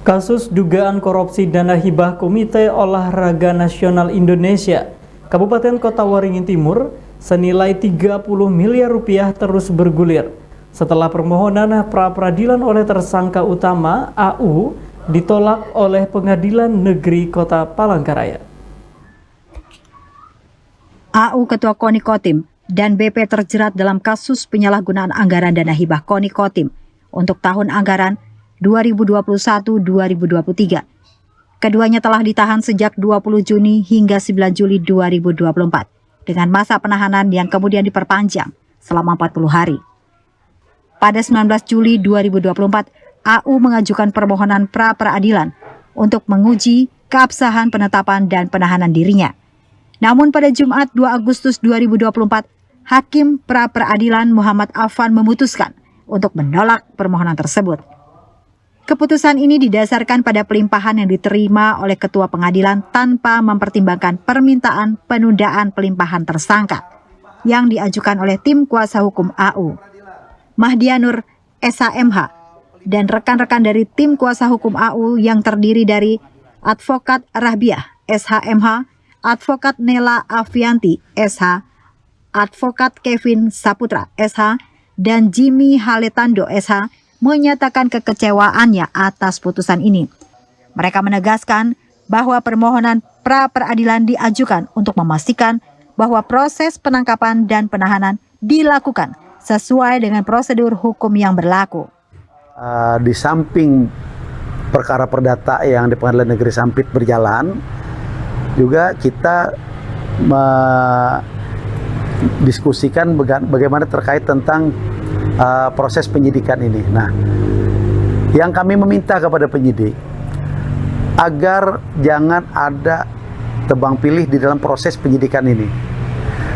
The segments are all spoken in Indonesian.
Kasus dugaan korupsi dana hibah Komite Olahraga Nasional Indonesia, Kabupaten Kota Waringin Timur, senilai 30 miliar rupiah terus bergulir setelah permohonan pra-peradilan oleh tersangka utama AU ditolak oleh Pengadilan Negeri Kota Palangkaraya. AU Ketua KONI Kotim dan BP terjerat dalam kasus penyalahgunaan anggaran dana hibah KONI Kotim untuk tahun anggaran 2021-2023. Keduanya telah ditahan sejak 20 Juni hingga 9 Juli 2024 dengan masa penahanan yang kemudian diperpanjang selama 40 hari. Pada 19 Juli 2024, AU mengajukan permohonan pra-peradilan untuk menguji keabsahan penetapan dan penahanan dirinya. Namun pada Jumat 2 Agustus 2024, Hakim Pra-Peradilan Muhammad Afan memutuskan untuk menolak permohonan tersebut. Keputusan ini didasarkan pada pelimpahan yang diterima oleh Ketua Pengadilan tanpa mempertimbangkan permintaan penundaan pelimpahan tersangka yang diajukan oleh tim kuasa hukum AU, Mahdianur SHMH, dan rekan-rekan dari tim kuasa hukum AU yang terdiri dari Advokat Rahbiah SHMH, Advokat Nela Afianti SH, Advokat Kevin Saputra SH, dan Jimmy Haletando SH menyatakan kekecewaannya atas putusan ini. Mereka menegaskan bahwa permohonan pra-peradilan diajukan untuk memastikan bahwa proses penangkapan dan penahanan dilakukan sesuai dengan prosedur hukum yang berlaku. Di samping perkara perdata yang di Pengadilan Negeri Sampit berjalan, juga kita mendiskusikan bagaimana terkait tentang proses penyidikan ini. Nah, yang kami meminta kepada penyidik agar jangan ada tebang pilih di dalam proses penyidikan ini.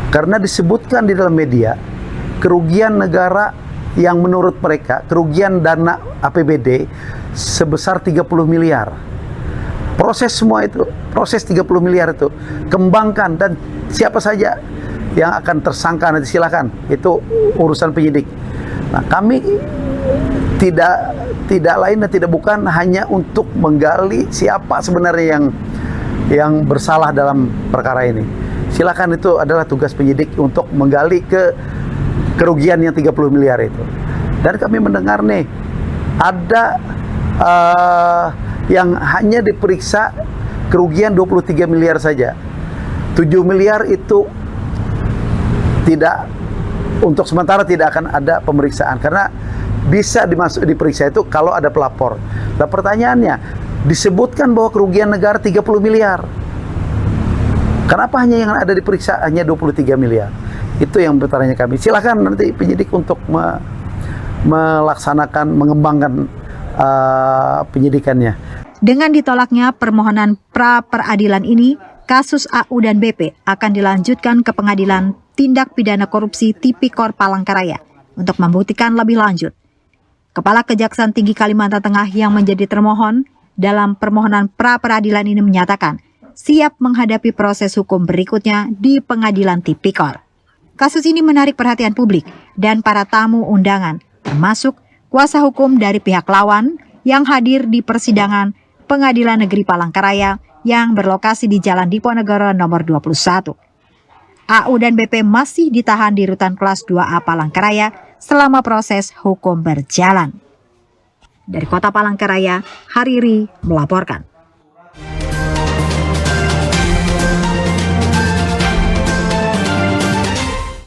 Karena disebutkan di dalam media kerugian negara yang menurut mereka kerugian dana APBD sebesar 30 miliar. Proses semua itu, proses 30 miliar itu kembangkan, dan siapa saja yang akan tersangka nanti silakan, itu urusan penyidik. Nah, kami tidak lain dan tidak bukan hanya untuk menggali siapa sebenarnya yang bersalah dalam perkara ini. Silakan, itu adalah tugas penyidik untuk menggali ke kerugian yang 30 miliar itu. Dan kami mendengar nih ada yang hanya diperiksa kerugian 23 miliar saja. 7 miliar itu tidak, untuk sementara tidak akan ada pemeriksaan karena bisa diperiksa itu kalau ada pelapor. Nah, pertanyaannya, disebutkan bahwa kerugian negara 30 miliar. Kenapa hanya yang ada diperiksa hanya 23 miliar? Itu yang bertanya kami. Silakan nanti penyidik untuk melaksanakan, mengembangkan penyidikannya. Dengan ditolaknya permohonan pra-peradilan ini, kasus AU dan BP akan dilanjutkan ke Pengadilan Tindak Pidana Korupsi Tipikor Palangkaraya untuk membuktikan lebih lanjut. Kepala Kejaksaan Tinggi Kalimantan Tengah yang menjadi termohon dalam permohonan pra-peradilan ini menyatakan siap menghadapi proses hukum berikutnya di Pengadilan Tipikor. Kasus ini menarik perhatian publik dan para tamu undangan, termasuk kuasa hukum dari pihak lawan yang hadir di persidangan Pengadilan Negeri Palangkaraya yang berlokasi di Jalan Diponegoro nomor 21. AU dan BP masih ditahan di Rutan Kelas 2A Palangkaraya selama proses hukum berjalan. Dari Kota Palangkaraya, Hariri melaporkan.